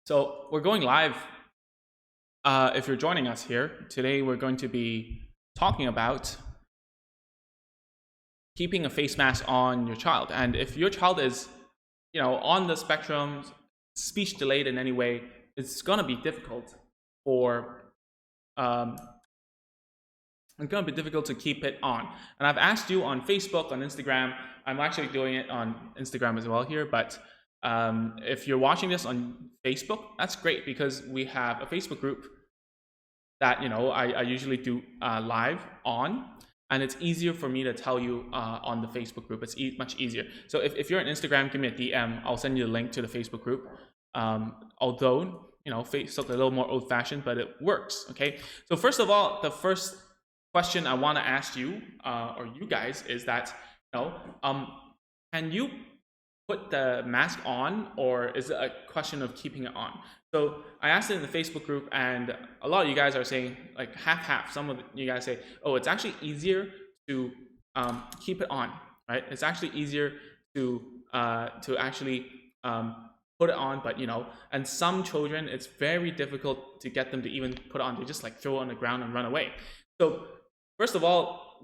So we're going live. If you're joining us here, today we're going to be talking about keeping a face mask on your child. And if your child is, on the spectrum, speech delayed in any way, it's going to be difficult for it's going to be difficult to keep it on. And I've asked you on Facebook, on Instagram. I'm actually doing it on Instagram as well here, but if you're watching this on Facebook, that's great because we have a Facebook group that I usually do live on, and it's easier for me to tell you on the Facebook group. It's much easier. So if you're on Instagram, give me a DM. I'll send you the link to the Facebook group. Although Facebook's a little more old-fashioned, but it works. Okay. So first of all, the first question I want to ask you or you guys is that can you put the mask on, or is it a question of keeping it on? So I asked it in the Facebook group, and a lot of you guys are saying like half. Some of you guys say, oh, it's actually easier to keep it on, right? It's actually easier to actually put it on, but and some children, it's very difficult to get them to even put it on. They just like throw it on the ground and run away. So first of all,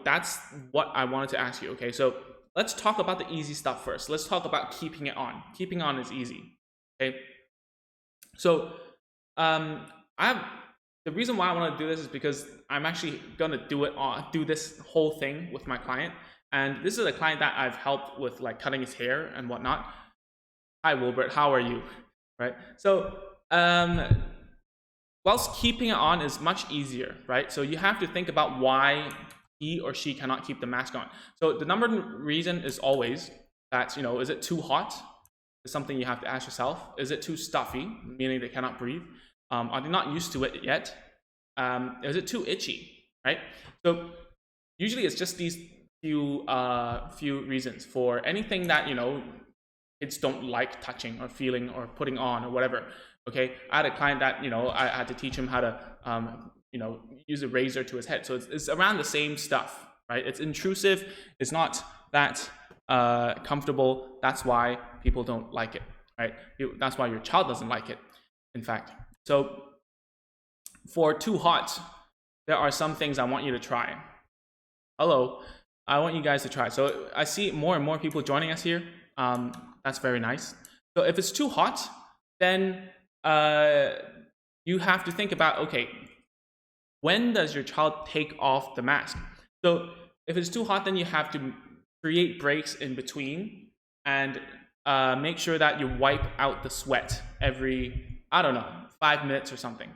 that's what I wanted to ask you. Okay, so let's talk about the easy stuff first. Let's talk about keeping it on. Keeping on is easy. Okay. So the reason why I want to do this is because I'm actually gonna do this whole thing with my client, and this is a client that I've helped with like cutting his hair and whatnot. Hi Wilbert, how are you? Right. So whilst keeping it on is much easier, right? So you have to think about why he or she cannot keep the mask on. So the number one reason is always that, is it too hot? It's something you have to ask yourself. Is it too stuffy, meaning they cannot breathe? Are they not used to it yet? Is it too itchy, right? So usually it's just these few reasons for anything that, kids don't like touching or feeling or putting on or whatever. Okay, I had a client that, I had to teach him how to, use a razor to his head. So it's around the same stuff, right? It's intrusive. It's not that comfortable. That's why people don't like it, right? That's why your child doesn't like it, in fact. So for too hot, there are some things I want you to try. Hello, I want you guys to try. So I see more and more people joining us here. That's very nice. So if it's too hot, then you have to think about, okay, when does your child take off the mask? So if it's too hot, then you have to create breaks in between and make sure that you wipe out the sweat every, 5 minutes or something.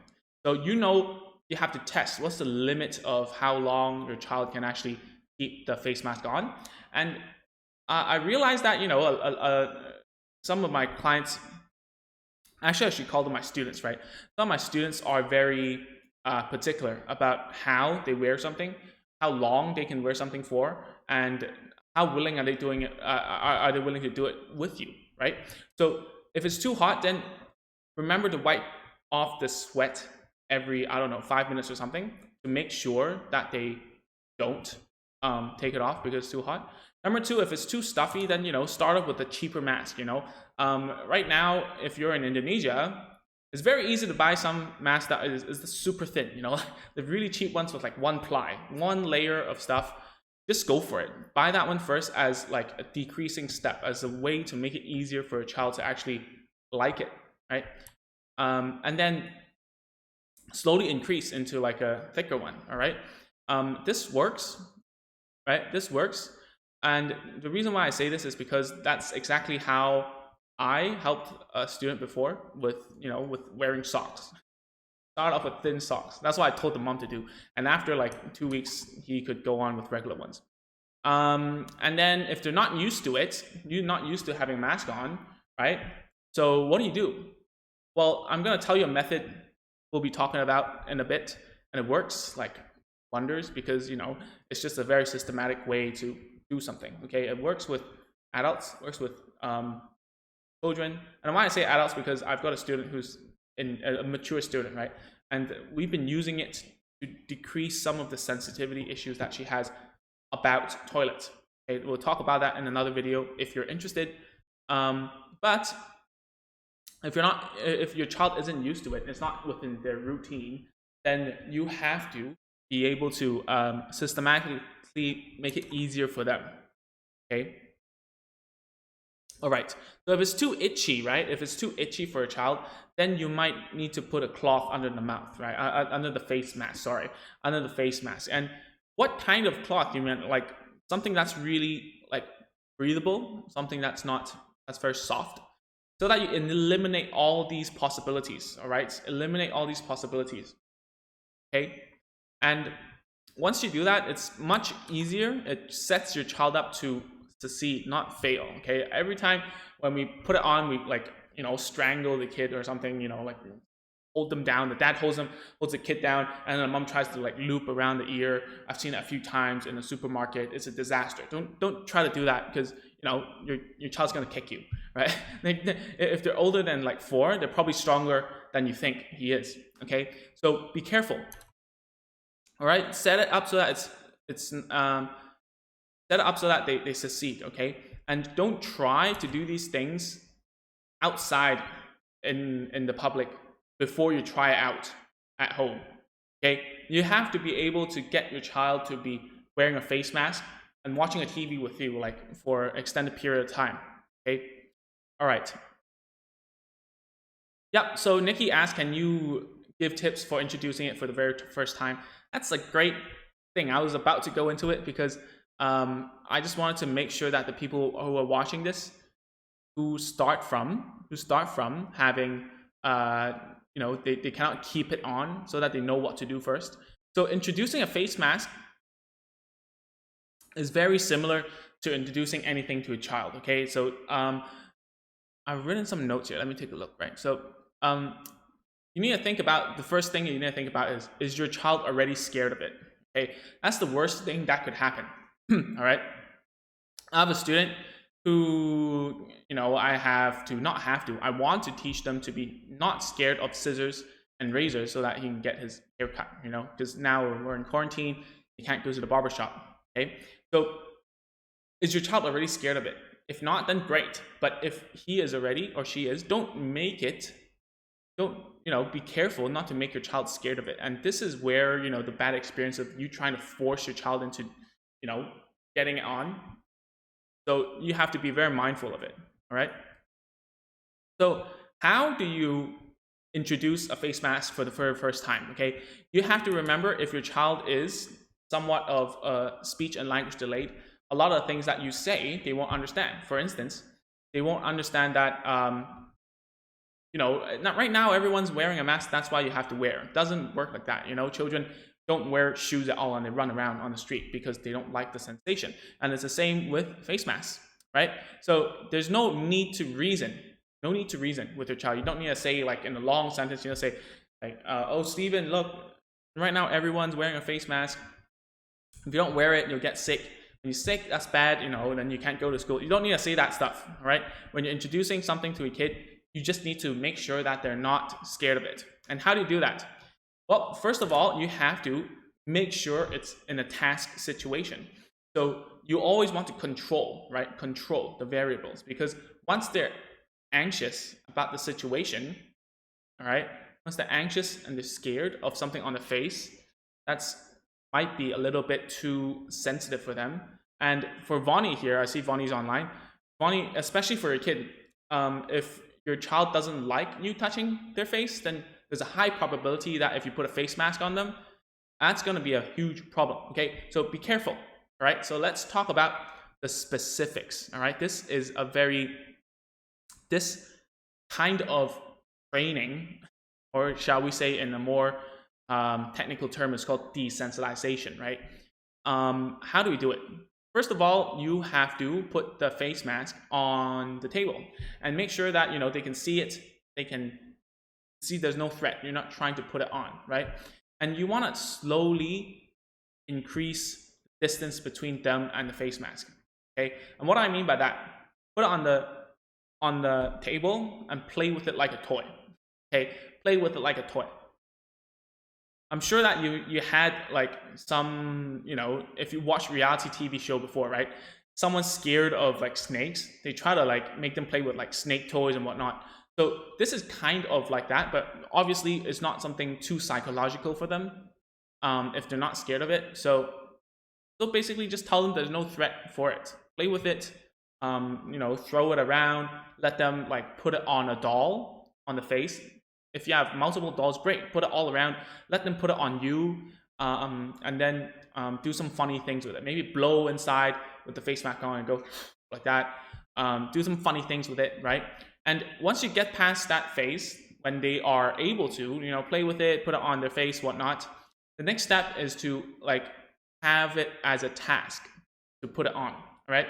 So you have to test what's the limit of how long your child can actually keep the face mask on. And I realized that, some of my clients, actually I should call them my students, right? Some of my students are very particular about how they wear something, how long they can wear something for, and how willing are they doing it? Are they willing to do it with you, right? So if it's too hot, then remember to wipe off the sweat every 5 minutes or something to make sure that they don't take it off because it's too hot. Number two, if it's too stuffy, then start off with a cheaper mask. Right now, if you're in Indonesia, it's very easy to buy some mask that is super thin. The really cheap ones with like one ply, one layer of stuff. Just go for it. Buy that one first as like a decreasing step, as a way to make it easier for a child to actually like it, right? And then slowly increase into like a thicker one. All right. This works, right? This works. And the reason why I say this is because that's exactly how I helped a student before with wearing socks. Start off with thin socks. That's what I told the mom to do. And after like 2 weeks, he could go on with regular ones. And then if they're not used to it, you're not used to having a mask on, right? So what do? Well, I'm going to tell you a method we'll be talking about in a bit. And it works like wonders because, it's just a very systematic way to do something. Okay, it works with adults, works with children, and why I say adults because I've got a student who's a mature student, right? And we've been using it to decrease some of the sensitivity issues that she has about toilets. Okay, we'll talk about that in another video if you're interested. But if your child isn't used to it, it's not within their routine, then you have to be able to systematically make it easier for them. Okay. All right. So if it's too itchy, right? If it's too itchy for a child, then you might need to put a cloth under the mouth, right? Under the face mask. Sorry, under the face mask. And what kind of cloth? You mean like something that's really like breathable, something that's very soft, so that you eliminate all these possibilities. All right, eliminate all these possibilities. Okay, and once you do that, it's much easier. It sets your child up to succeed, not fail. Okay, every time when we put it on, we like strangle the kid or something. Like hold them down. The dad holds the kid down, and the mom tries to like loop around the ear. I've seen it a few times in the supermarket. It's a disaster. Don't try to do that, because your child's gonna kick you, right? If they're older than like 4, they're probably stronger than you think he is. Okay, so be careful. All right, set it up so that set it up so that they succeed. Okay, and don't try to do these things outside in the public before you try it out at home. Okay, you have to be able to get your child to be wearing a face mask and watching a TV with you, like for an extended period of time. Okay, all right. Yep. So Nikki asked, can you give tips for introducing it for the very first time? That's a great thing. I was about to go into it because I just wanted to make sure that the people who are watching this, who start from having they cannot keep it on, so that they know what to do first. So introducing a face mask is very similar to introducing anything to a child. Okay, so I've written some notes here. Let me take a look. Right, so you need to think about, the first thing you need to think about is your child already scared of it? Okay, that's the worst thing that could happen. All right, I have a student who I want to teach them to be not scared of scissors and razors, so that he can get his hair cut, because now we're in quarantine, you can't go to the barber shop. Okay, so is your child already scared of it? If not, then great. But if he is already, or she is, be careful not to make your child scared of it. And this is where, the bad experience of you trying to force your child into, getting it on. So you have to be very mindful of it. All right. So how do you introduce a face mask for the very first time? Okay. You have to remember, if your child is somewhat of speech and language delayed, a lot of the things that you say, they won't understand. For instance, they won't understand that, not right now, everyone's wearing a mask, that's why you have to wear. It doesn't work like that. Children don't wear shoes at all, and they run around on the street because they don't like the sensation. And it's the same with face masks, right? So there's no need to reason. No need to reason with your child. You don't need to say, like, in a long sentence, say, like, oh, Steven, look, right now everyone's wearing a face mask. If you don't wear it, you'll get sick. When you're sick, that's bad, then you can't go to school. You don't need to say that stuff, all right? When you're introducing something to a kid, you just need to make sure that they're not scared of it. And how do you do that? Well, first of all, you have to make sure it's in a task situation. So you always want to control the variables, because once they're anxious about the situation, all right, once they're anxious and they're scared of something on the face, that's might be a little bit too sensitive for them. And for Vonnie here, I see Vonnie's online. Vonnie, especially for a kid, if your child doesn't like you touching their face, then there's a high probability that if you put a face mask on them, that's going to be a huge problem. Okay, so be careful. All right, so let's talk about the specifics. All right, this kind of training, or shall we say in a more technical term, is called desensitization, right? How do we do it? First of all, you have to put the face mask on the table and make sure that they can see it. They can see there's no threat. You're not trying to put it on, right? And you want to slowly increase distance between them and the face mask. Okay, and what I mean by that, put it on the table and play with it like a toy. Okay, play with it like a toy. I'm sure that you had like some, if you watch reality TV show before, right? Someone's scared of like snakes. They try to like make them play with like snake toys and whatnot. So this is kind of like that, but obviously it's not something too psychological for them if they're not scared of it. So basically just tell them there's no threat for it. Play with it, throw it around, let them like put it on a doll on the face. If you have multiple dolls, great, put it all around, let them put it on you, and then do some funny things with it. Maybe blow inside with the face mask on and go like that. Do some funny things with it, right? And once you get past that phase, when they are able to, play with it, put it on their face, whatnot, the next step is to like have it as a task to put it on, right?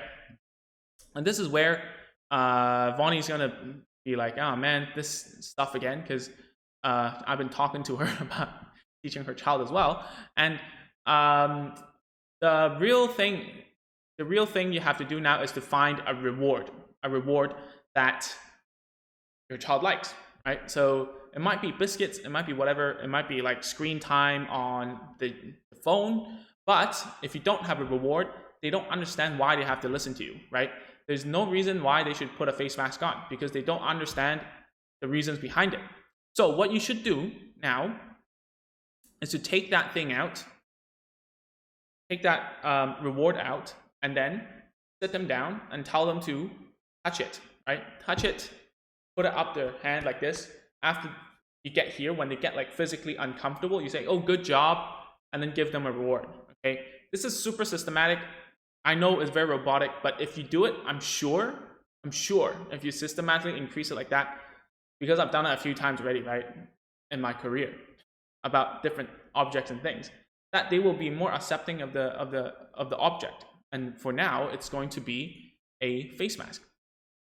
And this is where Vonnie's gonna be like, oh man, this stuff again, because I've been talking to her about teaching her child as well. And the real thing you have to do now is to find a reward that your child likes, right? So it might be biscuits, it might be whatever, it might be like screen time on the phone. But if you don't have a reward, they don't understand why they have to listen to you, right? There's no reason why they should put a face mask on because they don't understand the reasons behind it. So what you should do now is to take that thing out, take that reward out, and then sit them down and tell them to touch it, right? Touch it, put it up their hand like this. After you get here, when they get like physically uncomfortable, you say, oh, good job, and then give them a reward, okay? This is super systematic. I know it's very robotic, but if you do it, I'm sure if you systematically increase it like that, because I've done it a few times already, right, in my career about different objects and things, that they will be more accepting of the object. And for now, it's going to be a face mask.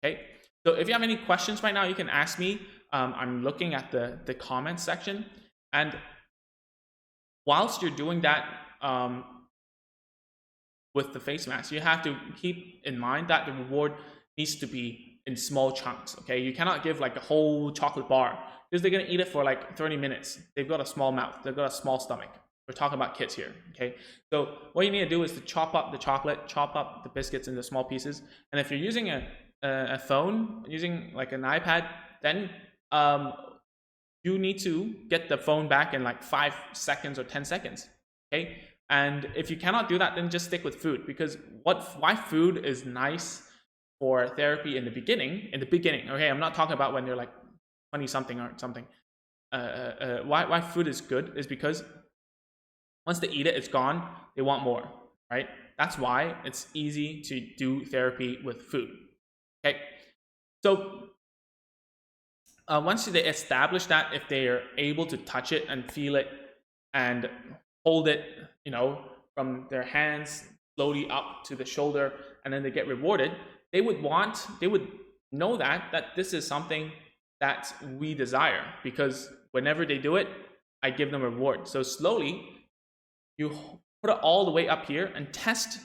Okay. So if you have any questions right now, you can ask me. I'm looking at the comments section, and whilst you're doing that with the face mask, you have to keep in mind that the reward needs to be in small chunks. Okay, you cannot give like a whole chocolate bar because they're gonna eat it for like 30 minutes. They've got a small mouth. They've got a small stomach. We're talking about kids here. Okay, so what you need to do is to chop up the chocolate, chop up the biscuits into small pieces. And if you're using a phone, using like an iPad, then you need to get the phone back in like 5 seconds or 10 seconds. Okay, and if you cannot do that, then just stick with food, because why food is nice for therapy in the beginning. Okay, I'm not talking about when they're like 20 something or something. Why food is good is because once they eat it, it's gone. They want more, right? That's why it's easy to do therapy with food. Okay, so once they establish that, if they are able to touch it and feel it and hold it, from their hands slowly up to the shoulder, and then they get rewarded, they would know that this is something that we desire, because whenever they do it, I give them a reward. So slowly, you put it all the way up here and test.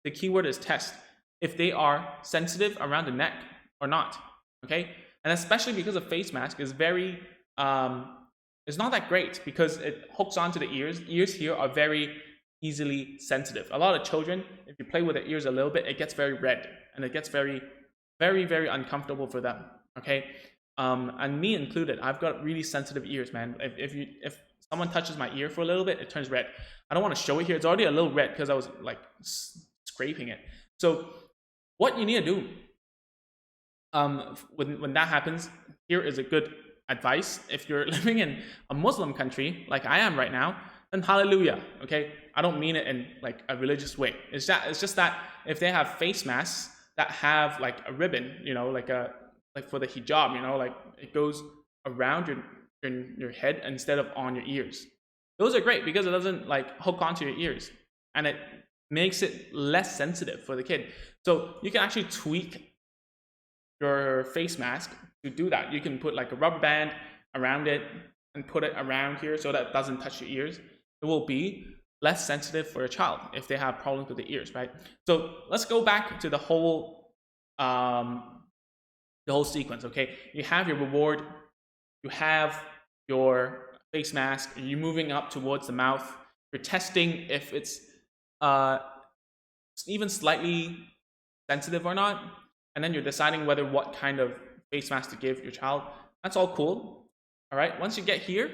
The keyword is test, if they are sensitive around the neck or not. Okay, and especially because a face mask is very it's not that great because it hooks onto the ears. Ears here are very easily sensitive. A lot of children, if you play with their ears a little bit, it gets very red and it gets very, very, very uncomfortable for them. Okay, and me included. I've got really sensitive ears, man. If someone touches my ear for a little bit, it turns red. I don't want to show it here. It's already a little red because I was like scraping it. So what you need to do when that happens, here is a good advice. If you're living in a Muslim country like I am right now, then hallelujah. Okay, I don't mean it in like a religious way. It's just that if they have face masks that have like a ribbon, like for the hijab, like it goes around your head instead of on your ears. Those are great because it doesn't like hook onto your ears, and it makes it less sensitive for the kid. So you can actually tweak your face mask to do that. You can put like a rubber band around it and put it around here so that it doesn't touch your ears. It will be less sensitive for a child if they have problems with the ears, right? So let's go back to the whole sequence. Okay, you have your reward, you have your face mask, you're moving up towards the mouth, you're testing if it's even slightly sensitive or not, and then you're deciding what kind of face mask to give your child. That's all cool. All right, once you get here,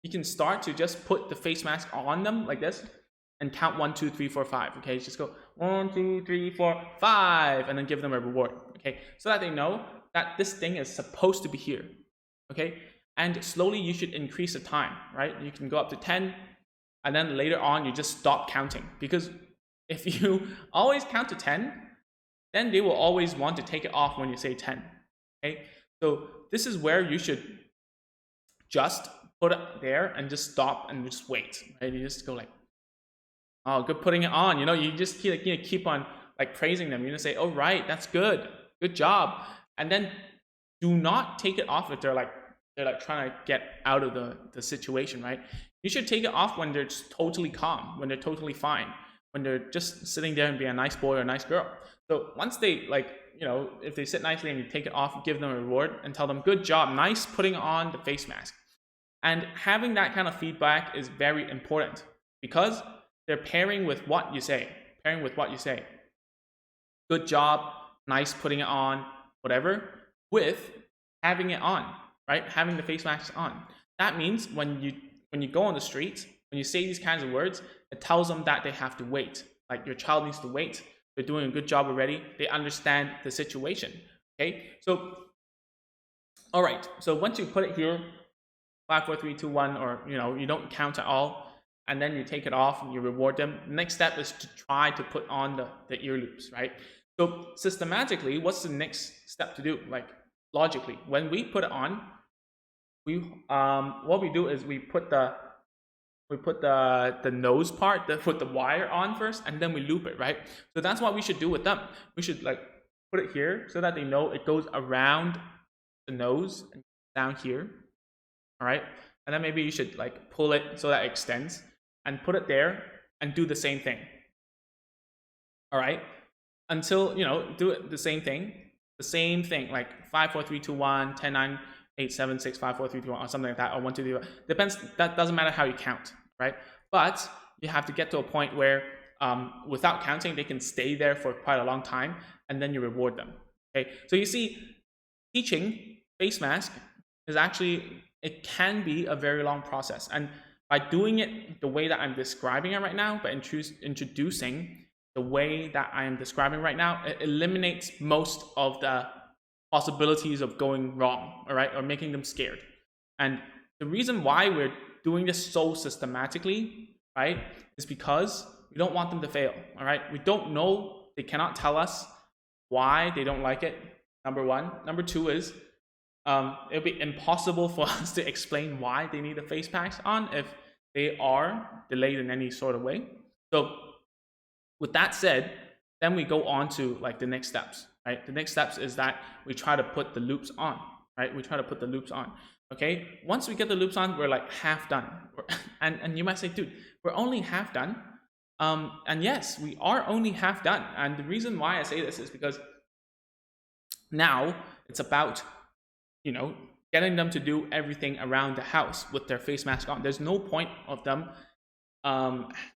you can start to just put the face mask on them like this and count 1, 2, 3, 4, 5. Okay, just go 1, 2, 3, 4, 5, and then give them a reward. Okay, so that they know that this thing is supposed to be here. Okay, and slowly you should increase the time, right? You can go up to 10, and then later on you just stop counting, because if you always count to 10, then they will always want to take it off when you say 10. Okay, so this is where you should just put it there and just stop and just wait. Right? You just go like, oh, good putting it on. You just keep on like praising them. You say, oh, right, that's good job, and then do not take it off if they're like trying to get out of the situation, right? You should take it off when they're just totally calm, when they're totally fine, when they're just sitting there and being a nice boy or a nice girl. So once they if they sit nicely and you take it off, give them a reward and tell them, good job, nice putting on the face mask. And having that kind of feedback is very important, because they're pairing with what you say. Good job, nice putting it on, whatever, with having it on, right? Having the face mask on. That means when you go on the street, when you say these kinds of words, it tells them that they have to wait. Like, your child needs to wait. They're doing a good job already. They understand the situation. Okay, so all right. So once you put it here, 5, 4, 3, 2, 1, or you don't count at all, and then you take it off and you reward them. The next step is to try to put on the ear loops, right? So systematically, what's the next step to do? Like, logically, when we put it on, what we do is we put the nose part, put the wire on first, and then we loop it, right? So that's what we should do with them. We should like put it here so that they know it goes around the nose and down here. All right, and then maybe you should like pull it so that it extends, and put it there and do the same thing. All right, until do it the same thing, like 5, 4, 3, 2, 1, 10, 9, 8, 7, 6, 5, 4, 3, 2, 1, or something like that, or 1, 2, 3, 1. Depends. That doesn't matter how you count, right? But you have to get to a point where without counting, they can stay there for quite a long time, and then you reward them. Okay, so you see, teaching face mask is actually, it can be a very long process, and by doing it the way that I'm describing it right now, by introducing the way that I am describing right now, it eliminates most of the possibilities of going wrong, all right, or making them scared. And the reason why we're doing this so systematically, right, is because we don't want them to fail, all right? We don't know, they cannot tell us why they don't like it, number one. Number two is, it'll be impossible for us to explain why they need a face mask on if they are delayed in any sort of way. So with that said, then we go on to like the next steps, right? The next steps is that we try to put the loops on, right? We try to put the loops on. Okay, once we get the loops on, we're like half done. And you might say, dude, we're only half done. And yes, we are only half done. And the reason why I say this is because now it's about getting them to do everything around the house with their face mask on. There's no point of them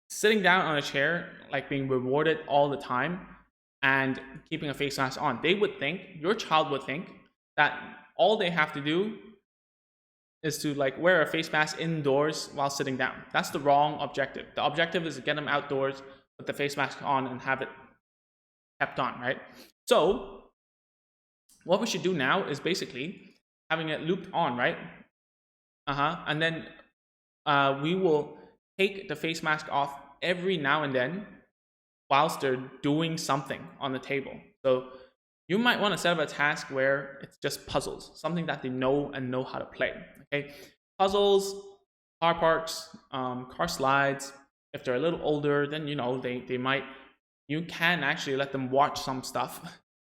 sitting down on a chair, like being rewarded all the time and keeping a face mask on. Your child would think that all they have to do is to like wear a face mask indoors while sitting down. That's the wrong objective. The objective is to get them outdoors, put the face mask on, and have it kept on, right? So what we should do now is basically having it looped on, right? And then we will take the face mask off every now and then whilst they're doing something on the table. So you might want to set up a task where it's just puzzles, something that they know how to play. Okay, puzzles, car parks, car slides. If they're a little older, then they might. You can actually let them watch some stuff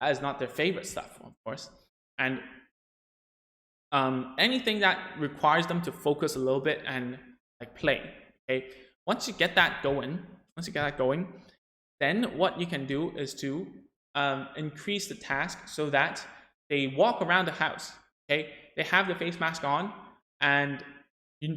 that is not their favorite stuff, of course, and anything that requires them to focus a little bit and like play. Okay, once you get that going, then what you can do is to increase the task so that they walk around the house. Okay, they have the face mask on, and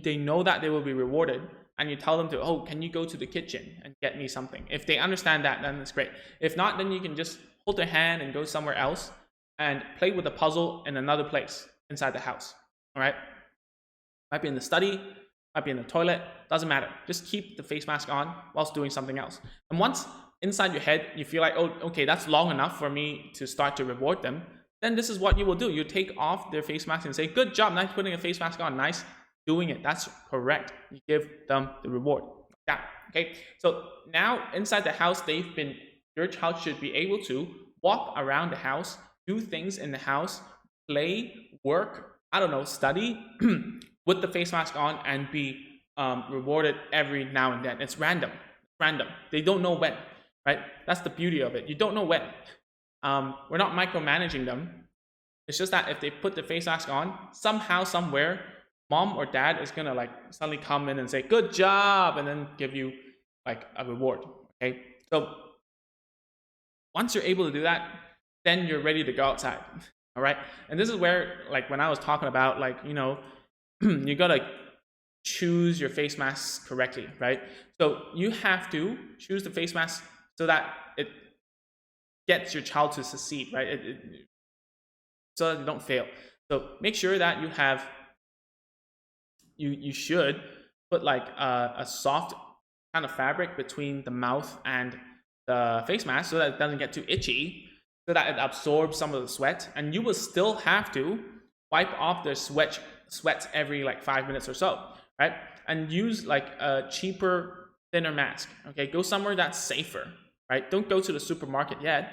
they know that they will be rewarded. And you tell them to, oh, can you go to the kitchen and get me something? If they understand that, then that's great. If not, then you can just hold their hand and go somewhere else and play with the puzzle in another place inside the house. All right, might be in the study, might be in the toilet, doesn't matter. Just keep the face mask on whilst doing something else. And once inside your head you feel like, oh, okay, that's long enough for me to start to reward them, then this is what you will do. You take off their face mask and say, good job, nice putting a face mask on, nice doing it, that's correct. You give them the reward. Yeah, okay. So now inside the house, your child should be able to walk around the house, do things in the house, play, work, I don't know, study with the face mask on, and be rewarded every now and then. It's random. They don't know when, right? That's the beauty of it. You don't know when. We're not micromanaging them. It's just that if they put the face mask on, somehow, somewhere, mom or dad is gonna like suddenly come in and say, good job, and then give you like a reward. Okay, so once you're able to do that, then you're ready to go outside. All right, and this is where, like, when I was talking about, like, you know, you gotta choose your face mask correctly, right? So you have to choose the face mask so that it gets your child to succeed, right? So that they don't fail. So make sure that you have, you should put like a soft kind of fabric between the mouth and the face mask so that it doesn't get too itchy, so that it absorbs some of the sweat, and you will still have to wipe off the sweat every like 5 minutes or so, right? And use like a cheaper, thinner mask. Okay, go somewhere that's safer, right? Don't go to the supermarket yet.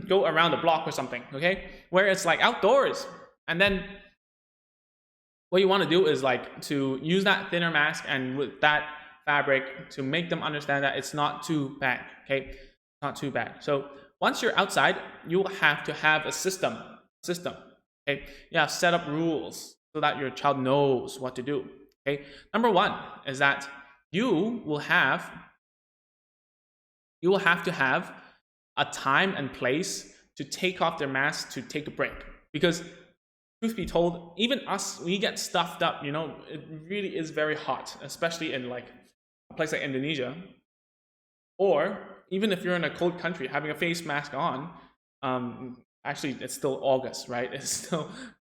Go around the block or something, okay, where it's like outdoors. And then what you want to do is like to use that thinner mask and with that fabric to make them understand that it's not too bad. Okay, not too bad. So once you're outside, you will have to have a system. Okay, you have set up rules so that your child knows what to do. Okay, number one is that you will have to have a time and place to take off their mask to take a break, because truth be told, even us, we get stuffed up, you know. It really is very hot, especially in like a place like Indonesia, or even if you're in a cold country, having a face mask on, actually it's still August, right? It's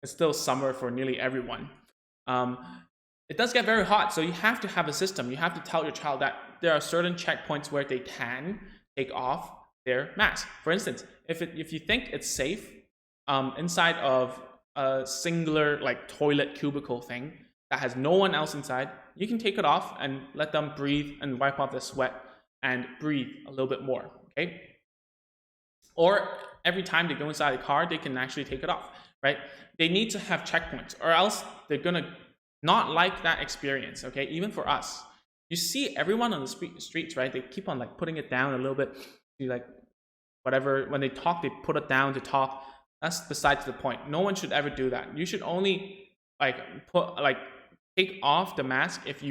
still summer for nearly everyone. It does get very hot, so you have to have a system. You have to tell your child that there are certain checkpoints where they can take off their mask. For instance, if you think it's safe inside of a singular like toilet cubicle thing that has no one else inside, you can take it off and let them breathe and wipe off the sweat and breathe a little bit more. Okay, or every time they go inside the car, they can actually take it off, right? They need to have checkpoints, or else they're gonna not like that experience. Okay, even for us, you see everyone on the streets, right? They keep on like putting it down a little bit, like whatever. When they talk, they put it down to talk. That's besides the point. No one should ever do that. You should only take off the mask if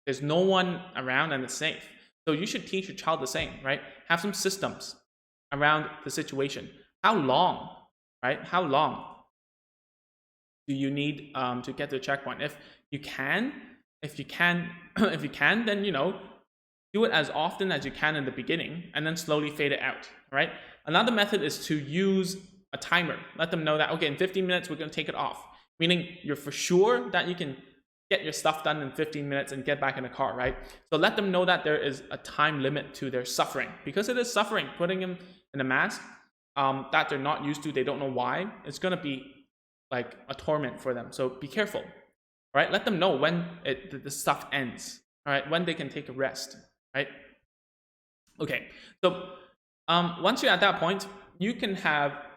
there's no one around and it's safe. So you should teach your child the same, right? Have some systems around the situation. How long, right? How long do you need to get to the checkpoint? If you can, then, you know, do it as often as you can in the beginning and then slowly fade it out, right? Another method is to use a timer. Let them know that, okay, in 15 minutes, we're going to take it off. Meaning you're for sure that you can get your stuff done in 15 minutes and get back in the car, right? So let them know that there is a time limit to their suffering, because it is suffering. Putting them in a mask that they're not used to, they don't know why, it's going to be like a torment for them. So be careful, right? Let them know when the stuff ends, all right? When they can take a rest, right? Okay, so once you're at that point, you can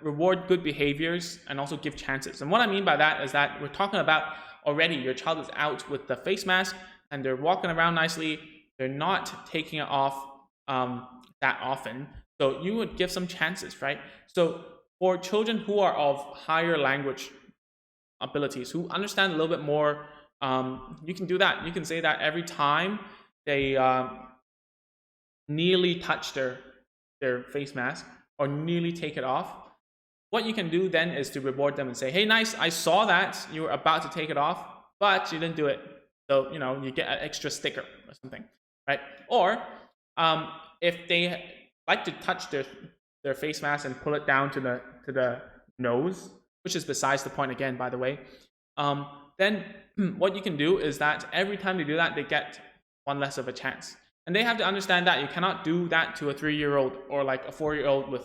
reward good behaviors and also give chances. And what I mean by that is that we're talking about already your child is out with the face mask and they're walking around nicely. They're not taking it off that often. So you would give some chances, right? So for children who are of higher language abilities, who understand a little bit more, you can do that. You can say that every time they nearly touch their face mask or nearly take it off, what you can do then is to reward them and say, hey, nice, I saw that you were about to take it off, but you didn't do it. So, you know, you get an extra sticker or something, right? Or if they like to touch their face mask and pull it down to the nose, which is besides the point again, by the way, then what you can do is that every time they do that, they get one less of a chance. And they have to understand that you cannot do that to a 3-year-old or like a 4-year-old who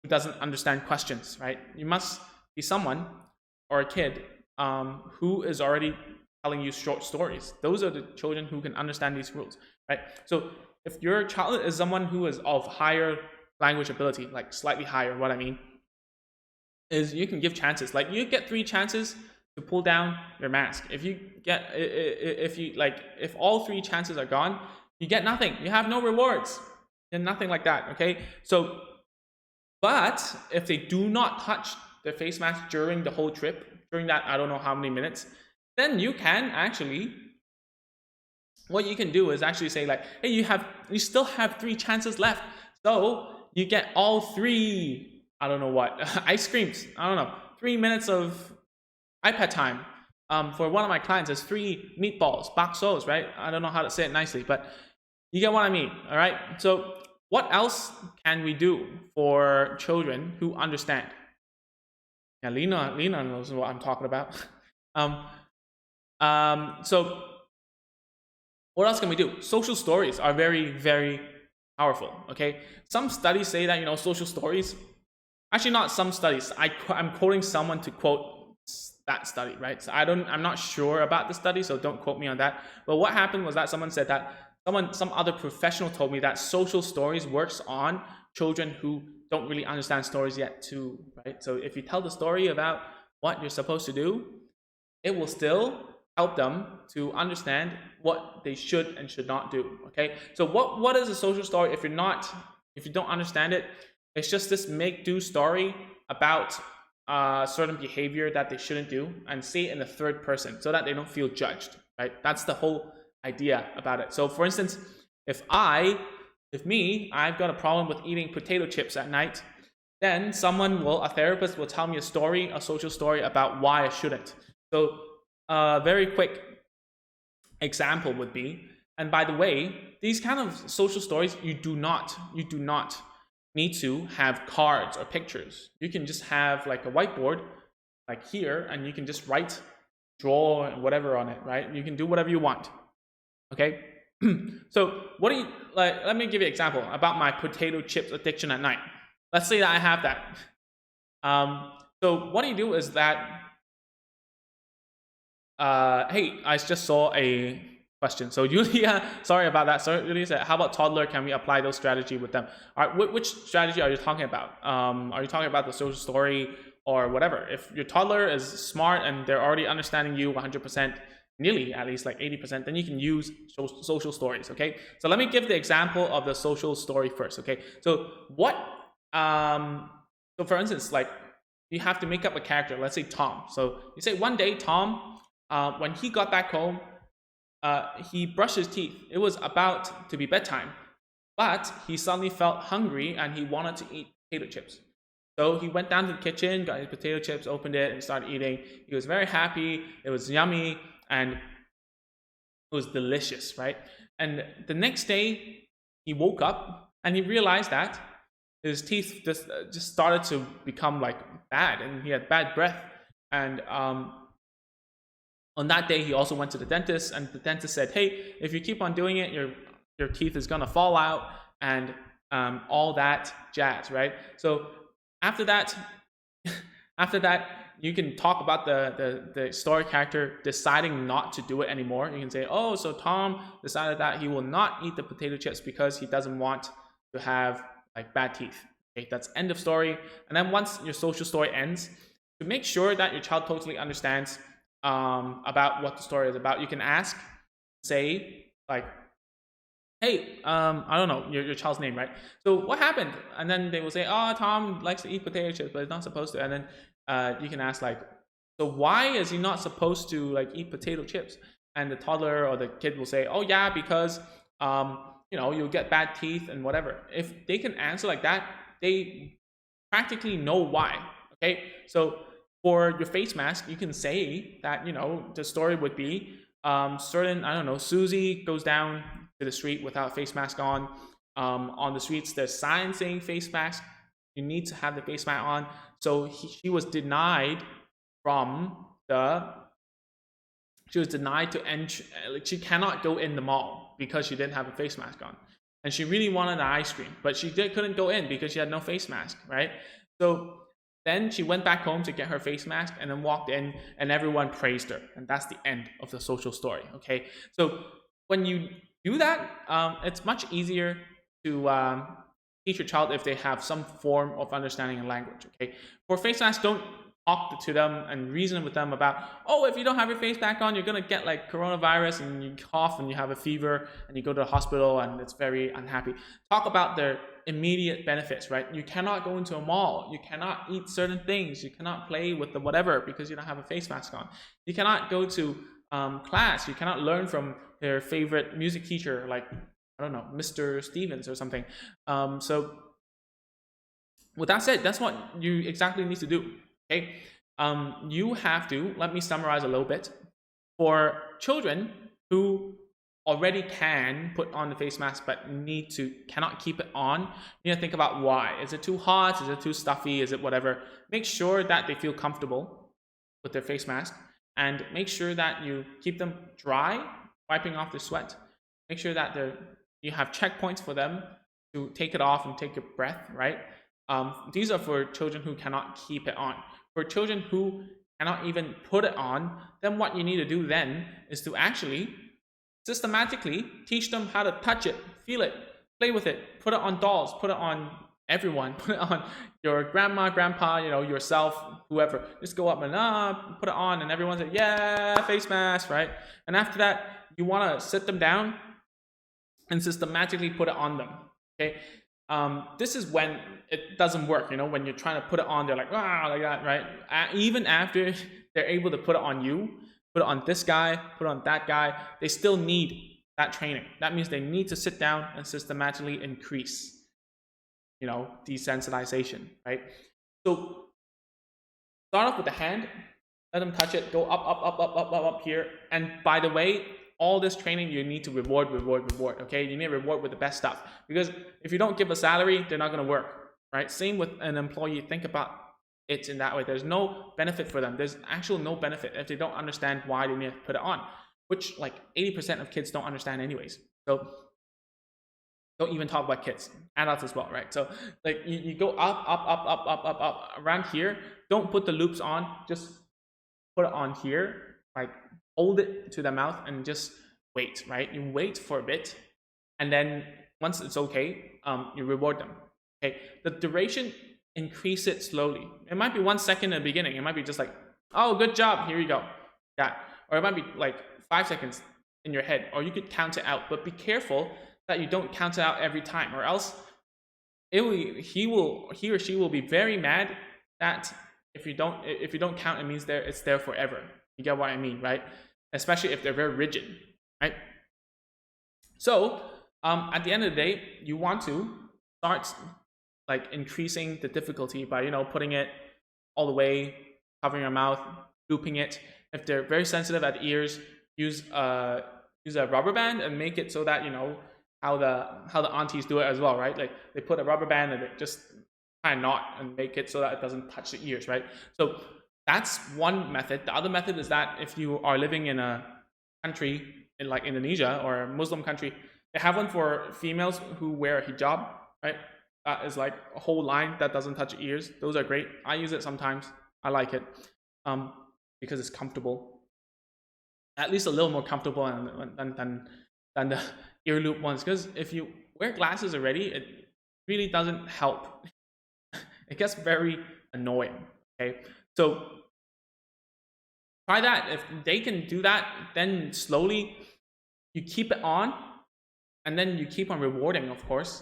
doesn't understand questions, right? You must be someone or a kid who is already telling you short stories. Those are the children who can understand these rules, right? So if your child is someone who is of higher language ability, like slightly higher, what I mean is you can give chances. Like you get 3 chances to pull down your mask. If all 3 chances are gone, you get nothing. You have no rewards and nothing like that. Okay. So, but if they do not touch their face mask during the whole trip, during that I don't know how many minutes, then you can actually, what you can do is actually say like, hey, you still have 3 chances left. So you get all 3, I don't know what, ice creams. I don't know, 3 minutes of iPad time. For one of my clients, there's 3 meatballs, baksos, right? I don't know how to say it nicely, but you get what I mean, all right? So what else can we do for children who understand? Yeah, Lena knows what I'm talking about. So what else can we do? Social stories are very, very powerful, okay? Some studies say that, social stories, actually not some studies, I'm quoting someone to quote that study, right? So I'm not sure about the study, so don't quote me on that. But what happened was that someone said that some other professional told me that social stories works on children who don't really understand stories yet too, right? So if you tell the story about what you're supposed to do, it will still help them to understand what they should and should not do, okay? So what is a social story? If you don't understand it, it's just this make-do story about certain behavior that they shouldn't do, and say it in the third person so that they don't feel judged, right? That's the whole idea about it. So for instance, if I've got a problem with eating potato chips at night, then a therapist will tell me a social story about why I shouldn't. So a very quick example would be, and by the way, these kind of social stories, you do not need to have cards or pictures. You can just have like a whiteboard like here, and you can just draw whatever on it, right? You can do whatever you want, okay? So let me give you an example about my potato chips addiction at night. Let's say that I have that. So what you do is that, hey, I just saw a question. So Julia, sorry about that. So Julia said, how about toddler? Can we apply those strategy with them? All right, which strategy are you talking about? Are you talking about the social story or whatever? If your toddler is smart and they're already understanding you 100%, nearly at least like 80%, then you can use social stories, okay? So let me give the example of the social story first, okay? So so for instance, like you have to make up a character, let's say Tom. So you say one day Tom, when he got back home, he brushed his teeth. It was about to be bedtime, but he suddenly felt hungry and he wanted to eat potato chips. So he went down to the kitchen, got his potato chips, opened it, and started eating. He was very happy. It was yummy, and it was delicious, right? And the next day, he woke up and he realized that his teeth just started to become like bad, and he had bad breath. And on that day, he also went to the dentist, and the dentist said, hey, if you keep on doing it, your teeth is gonna fall out, and all that jazz, right? So after that, you can talk about the story character deciding not to do it anymore. You can say, oh, so Tom decided that he will not eat the potato chips because he doesn't want to have like bad teeth. Okay, that's end of story. And then once your social story ends, to make sure that your child totally understands about what the story is about, you can say like, hey, I don't know your child's name, right? So what happened? And then they will say, oh, Tom likes to eat potato chips, but he's not supposed to. And then you can ask like, so why is he not supposed to like eat potato chips? And the toddler or the kid will say, oh yeah, because you'll get bad teeth and whatever. If they can answer like that, they practically know why. Okay, so for your face mask, you can say that the story would be Susie goes down to the street without face mask on the streets there's signs saying face mask, you need to have the face mask on. So she was denied from the. She was denied to enter. Like, she cannot go in the mall because she didn't have a face mask on, and she really wanted an ice cream, but she couldn't go in because she had no face mask, right? So then she went back home to get her face mask, and then walked in, and everyone praised her, and that's the end of the social story. Okay, so when you do that, it's much easier to teach your child if they have some form of understanding in language. Okay, for face masks, don't talk to them and reason with them about, oh, if you don't have your face mask on, you're gonna get like coronavirus, and you cough and you have a fever and you go to the hospital and it's very unhappy. Talk about their immediate benefits, right? You cannot go into a mall, you cannot eat certain things, you cannot play with the whatever because you don't have a face mask on. You cannot go to class, you cannot learn from your favorite music teacher, like, I don't know, Mr. Stevens or something. So with that said, that's what you exactly need to do. Okay, you have to, let me summarize a little bit. For children who already can put on the face mask but cannot keep it on, you need to think about why. Is it too hot? Is it too stuffy? Is it whatever? Make sure that they feel comfortable with their face mask, and make sure that you keep them dry, wiping off the sweat. Make sure that you have checkpoints for them to take it off and take a breath, right? These are for children who cannot keep it on. For children who cannot even put it on, then what you need to do then is to actually systematically teach them how to touch it, feel it, play with it, put it on dolls, put it on everyone, put it on your grandma, grandpa, yourself, whoever. Just go up and put it on, and everyone's like, yeah, face mask, right? And after that, you want to sit them down and systematically put it on them, okay? This is when it doesn't work, when you're trying to put it on, they're like that, right? Even after they're able to put it on you, put it on this guy, put it on that guy, they still need that training. That means they need to sit down and systematically increase, desensitization, right? So start off with the hand, let them touch it, go up here. And by the way, all this training, you need to reward, okay? You need to reward with the best stuff, because if you don't give a salary, they're not going to work, right? Same with an employee. Think about it in that way. There's no benefit for them. There's actually no benefit if they don't understand why they need to put it on, which like 80% of kids don't understand anyways. So don't even talk about kids, adults as well, right? So like you go up around here. Don't put the loops on, just put it on here, like hold it to the mouth and just wait, right? You wait for a bit, and then once it's okay, you reward them. Okay, the duration, increase it slowly. It might be 1 second in the beginning. It might be just like, oh, good job, here you go, that. Or it might be like 5 seconds in your head, or you could count it out. But be careful that you don't count it out every time, or else he or she will be very mad that if you don't count, it means it's there forever. You get what I mean, right? Especially if they're very rigid, right? So at the end of the day, you want to start like increasing the difficulty by putting it all the way, covering your mouth, looping it. If they're very sensitive at the ears, use a rubber band and make it so that how the aunties do it as well, right? Like they put a rubber band and they just tie a knot and make it so that it doesn't touch the ears, right? So that's one method. The other method is that if you are living in a country in like Indonesia or a Muslim country, they have one for females who wear a hijab, right? That is like a whole line that doesn't touch your ears. Those are great. I use it sometimes. I like it because it's comfortable. At least a little more comfortable than the ear loop ones. Because if you wear glasses already, it really doesn't help. It gets very annoying. Okay, so try that. If they can do that, then slowly you keep it on, and then you keep on rewarding, of course.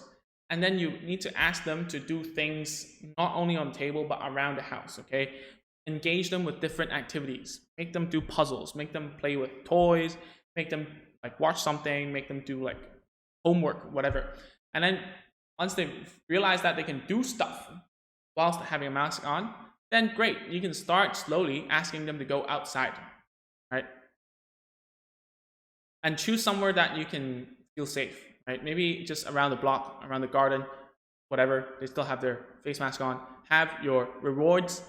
And then you need to ask them to do things not only on the table, but around the house, okay? Engage them with different activities. Make them do puzzles. Make them play with toys. Make them like watch something. Make them do like homework, whatever. And then once they realize that they can do stuff whilst having a mask on, then great. You can start slowly asking them to go outside, right? And choose somewhere that you can feel safe, right? Maybe just around the block, around the garden, whatever, they still have their face mask on. Have your rewards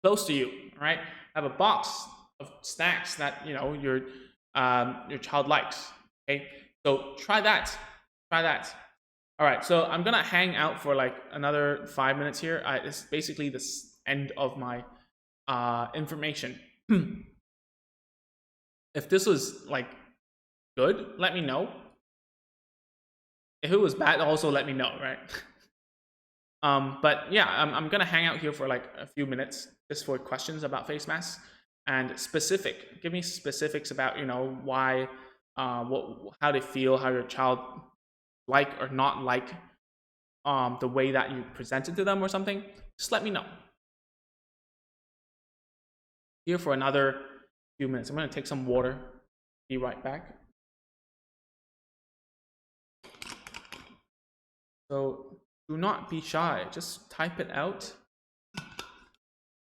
close to you, all right? Have a box of snacks that your child likes. Okay, so try that. Try that. All right, so I'm gonna hang out for like another 5 minutes here. It's basically the end of my information. If this was like good, let me know. If it was bad, also let me know, right? But yeah, I'm gonna hang out here for like a few minutes just for questions about face masks and give me specifics about why, how they feel, how your child like or not like the way that you present it to them or something. Just let me know. Here for another few minutes. I'm gonna take some water. Be right back. So do not be shy. Just type it out.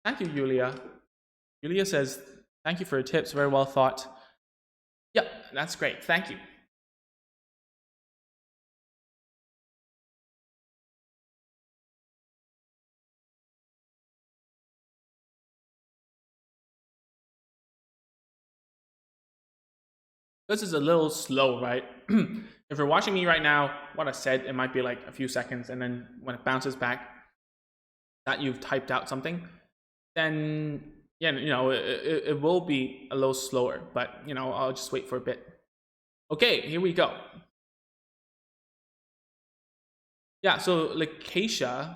Thank you, Julia. Julia says, thank you for your tips. Very well thought. Yep, that's great. Thank you. This is a little slow, right? If you're watching me right now, what I said, it might be like a few seconds, and then when it bounces back that you've typed out something, then yeah, it will be a little slower, but I'll just wait for a bit. Okay, here we go. Yeah, so Lakeisha,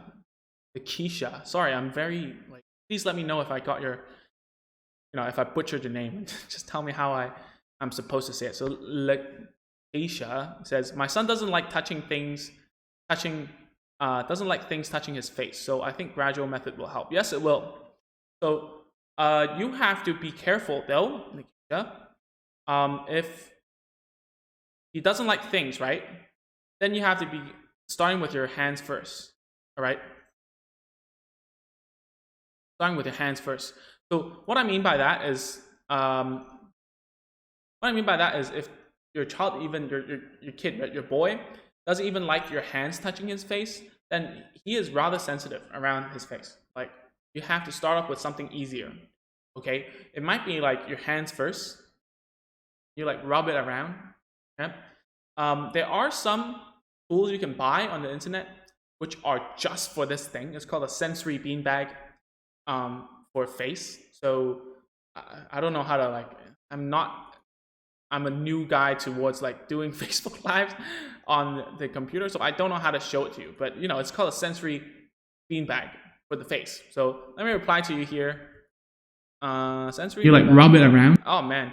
sorry, I'm very like, please let me know if I got your, if I butchered your name. Just tell me how I'm supposed to say it. So Lakeisha says, my son doesn't like doesn't like things touching his face. So I think gradual method will help. Yes, it will. So you have to be careful though, Lakeisha. If he doesn't like things, right? Then you have to be starting with your hands first. All right. Starting with your hands first. So what I mean by that is, if your child, even your kid, right, your boy, doesn't even like your hands touching his face, then he is rather sensitive around his face. Like, you have to start off with something easier. Okay, it might be like your hands first. You like rub it around. Yeah. There are some tools you can buy on the internet which are just for this thing. It's called a sensory beanbag for face. So I don't know how to I'm a new guy towards like doing Facebook Lives on the computer, so I don't know how to show it to you. But it's called a sensory beanbag for the face. So let me reply to you here. Sensory. You like rub it around? Oh man.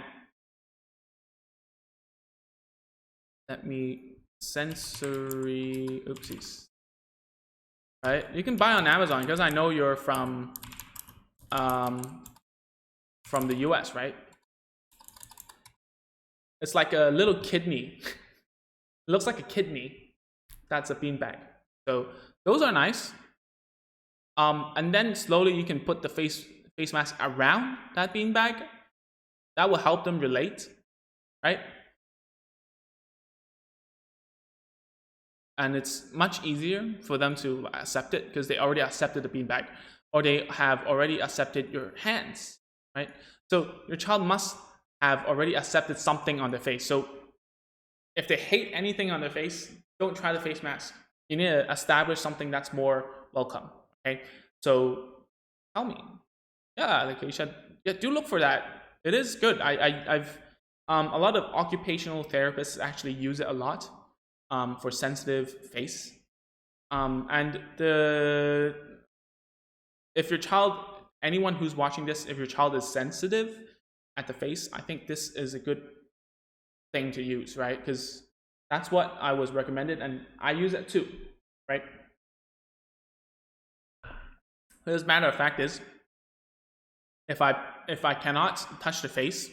Let me sensory. Oopsies. Right? You can buy on Amazon because I know you're from the US, right? It's like a little kidney. It looks like a kidney. That's a beanbag. So those are nice. And then slowly you can put the face mask around that beanbag. That will help them relate, right? And it's much easier for them to accept it because they already accepted the beanbag, or they have already accepted your hands, right? So your child must have already accepted something on their face. So if they hate anything on their face, don't try the face mask. You need to establish something that's more welcome. Okay, so tell me, yeah, like you should, yeah, do look for that. It is good. I've a lot of occupational therapists actually use it a lot for sensitive face. And if your child, anyone who's watching this, if your child is sensitive at the face, I think this is a good thing to use, right? Because that's what I was recommended, and I use it too, right? As a matter of fact is, if I cannot touch the face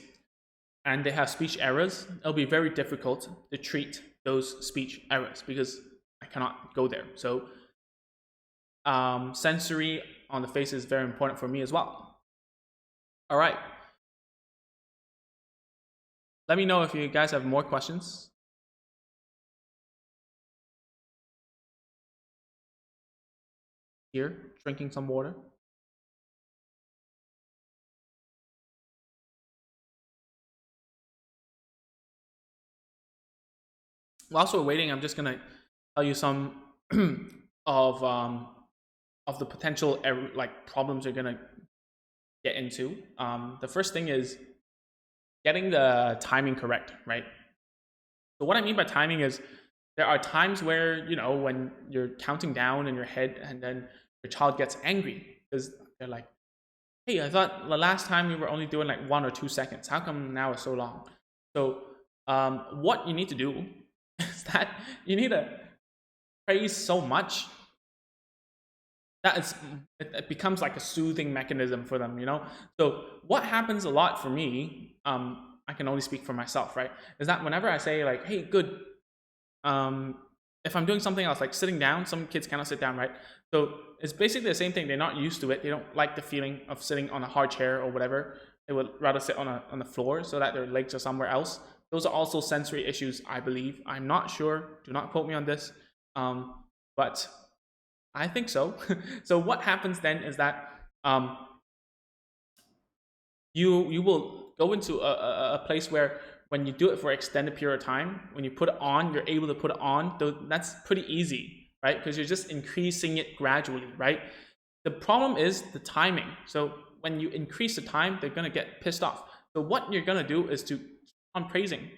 and they have speech errors, it'll be very difficult to treat those speech errors because I cannot go there. So sensory on the face is very important for me as well. All right. Let me know if you guys have more questions. here, drinking some water. Whilst we're waiting, I'm just gonna tell you some of the potential like problems you're gonna get into. The first thing is getting the timing correct, right? So what I mean by timing is there are times where, you know, when you're counting down in your head and then your child gets angry because they're like, hey, I thought the last time we were only doing like 1 or 2 seconds. How come now it's so long? So what you need to do is that you need to praise so much that it becomes like a soothing mechanism for them, you know? So what happens a lot for me, I can only speak for myself, right? Is that whenever I say like, hey, good, if I'm doing something else, like sitting down, some kids cannot sit down, right? So it's basically the same thing. They're not used to it. They don't like the feeling of sitting on a hard chair or whatever. They would rather sit on the floor so that their legs are somewhere else. Those are also sensory issues, I believe. I'm not sure. Do not quote me on this. But I think so. So what happens then is that you will go into a place where when you do it for an extended period of time, when you put it on, you're able to put it on. That's pretty easy, right? Because you're just increasing it gradually, right? The problem is the timing. So when you increase the time, they're going to get pissed off. So what you're going to do is to keep on praising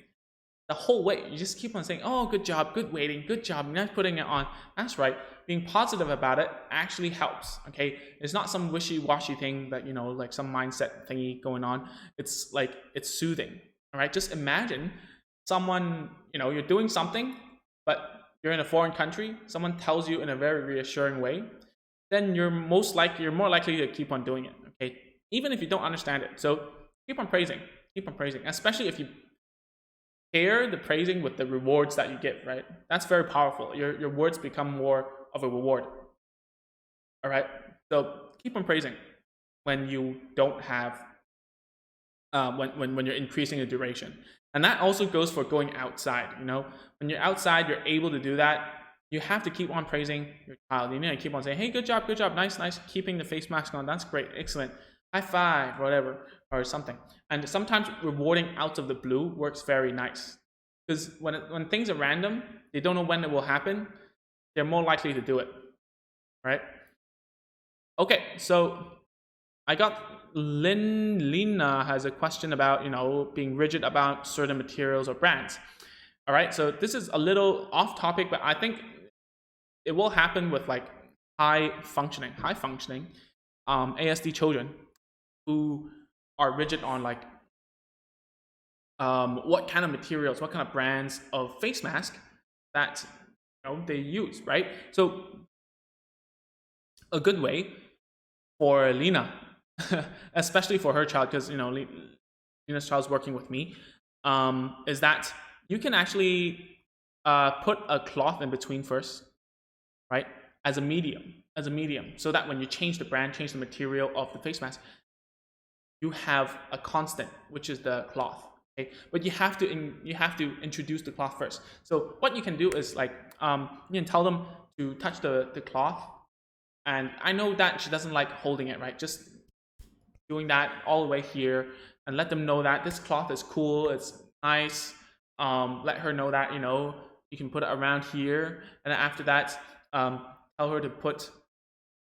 the whole way. You just keep on saying, oh, good job, good waiting, good job, not putting it on. That's right. Being positive about it actually helps, okay? It's not some wishy-washy thing that, you know, like some mindset thingy going on. It's like, it's soothing, all right? Just imagine someone, you know, you're doing something, but you're in a foreign country, someone tells you in a very reassuring way, then you're more likely to keep on doing it, okay? Even if you don't understand it. So keep on praising, especially if you pair the praising with the rewards that you give, right? That's very powerful. Your words become more of a reward. All right. So keep on praising when you don't have when you're increasing the duration. And that also goes for going outside. You know, when you're outside, you're able to do that. You have to keep on praising your child. You need to keep on saying, hey, good job, nice, keeping the face mask on. That's great, excellent. High five, whatever, or something. And sometimes rewarding out of the blue works very nice. Because when things are random, they don't know when it will happen, they're more likely to do it, right? Okay, so I got Lina has a question about, you know, being rigid about certain materials or brands. All right, so this is a little off topic, but I think it will happen with like high functioning ASD children who are rigid on like what kind of materials, what kind of brands of face mask that, you know, they use, right? So a good way for Lina, especially for her child, because, you know, Lina's child's working with me, is that you can actually put a cloth in between first, right? As a medium, so that when you change the brand, change the material of the face mask, you have a constant, which is the cloth. Okay? But you have to introduce the cloth first. So what you can do is like you can tell them to touch the cloth, and I know that she doesn't like holding it, right? Just doing that all the way here, and let them know that this cloth is cool, it's nice. Let her know that, you know, you can put it around here, and then after that, tell her to put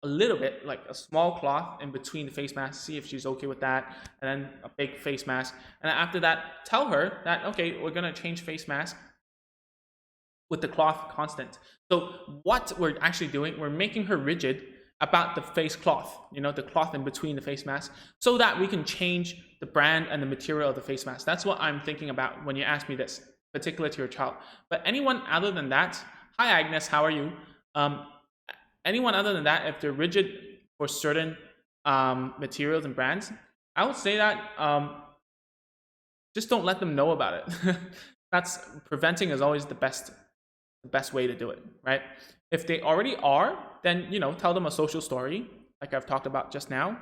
a little bit, like a small cloth in between the face mask, see if she's okay with that, and then a big face mask. And then after that, tell her that, okay, we're gonna change face mask with the cloth constant. So what we're actually doing, we're making her rigid about the face cloth, you know, the cloth in between the face mask, so that we can change the brand and the material of the face mask. That's what I'm thinking about when you ask me this, particular to your child. But anyone other than that, hi Agnes, how are you? Anyone other than that, if they're rigid for certain materials and brands, I would say that just don't let them know about it. That's preventing is always the best way to do it, right? If they already are, then, you know, tell them a social story, like I've talked about just now.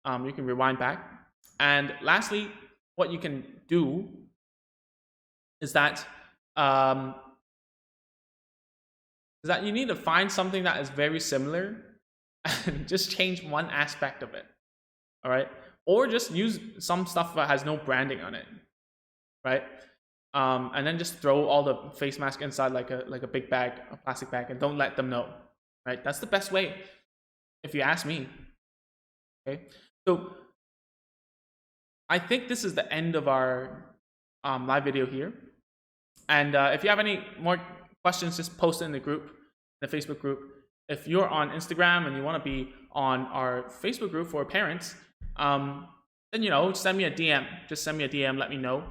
You can rewind back. And lastly, what you can do is that you need to find something that is very similar and just change one aspect of it. All right, or just use some stuff that has no branding on it, right? And then just throw all the face mask inside like a big bag, a plastic bag, and don't let them know, right? That's the best way, if you ask me. Okay, so I think this is the end of our live video here. And if you have any more questions, just post it in the group, the Facebook group. If you're on Instagram and you want to be on our Facebook group for parents, then send me a DM. Just send me a DM. Let me know.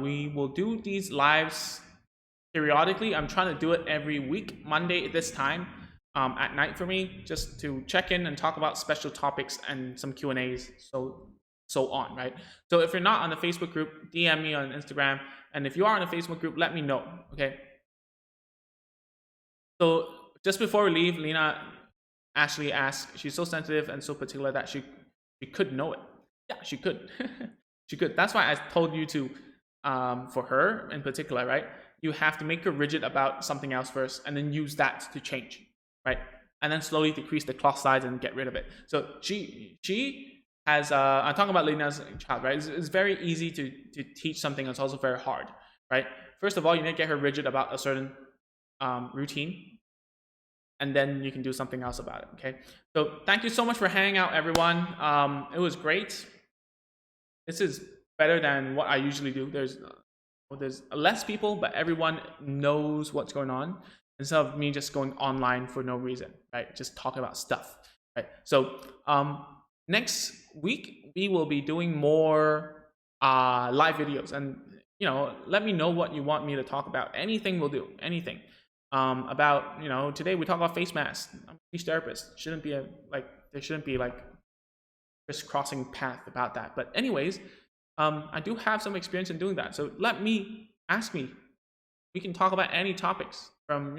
We will do these lives periodically. I'm trying to do it every week, Monday at this time at night for me, just to check in and talk about special topics and some Q&As, so on, right? So if you're not on the Facebook group, DM me on Instagram. And if you are on the Facebook group, let me know, okay? So just before we leave, Lena Ashley asked, she's so sensitive and so particular that she could know it. Yeah, she could. She could. That's why I told you to, for her in particular, right? You have to make her rigid about something else first and then use that to change, right? And then slowly decrease the cloth size and get rid of it. So she has, I'm talking about Lena's child, right? It's very easy to teach something that's also very hard, right? First of all, you need to get her rigid about a certain routine, and then you can do something else about it, okay? So thank you so much for hanging out, everyone. It was great. This is better than what I usually do. There's less people, but everyone knows what's going on, instead of me just going online for no reason, right? Just talking about stuff, right? So next week we will be doing more live videos, and let me know what you want me to talk about. Anything will do. Anything about today we talk about face masks. I'm a speech therapist. There shouldn't be like crisscrossing path about that. But anyways, I do have some experience in doing that. So ask me. We can talk about any topics from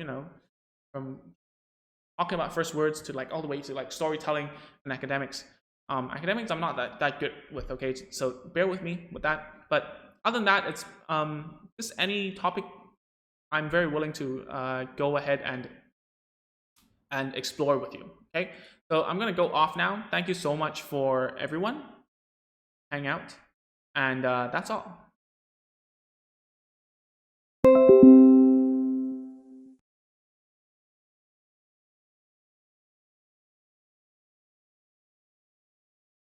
talking about first words to like all the way to like storytelling and academics. Academics I'm not that good with, okay? So bear with me with that. But other than that, it's just any topic I'm very willing to go ahead and explore with you, okay? So I'm gonna go off now. Thank you so much for everyone hanging out, and that's all.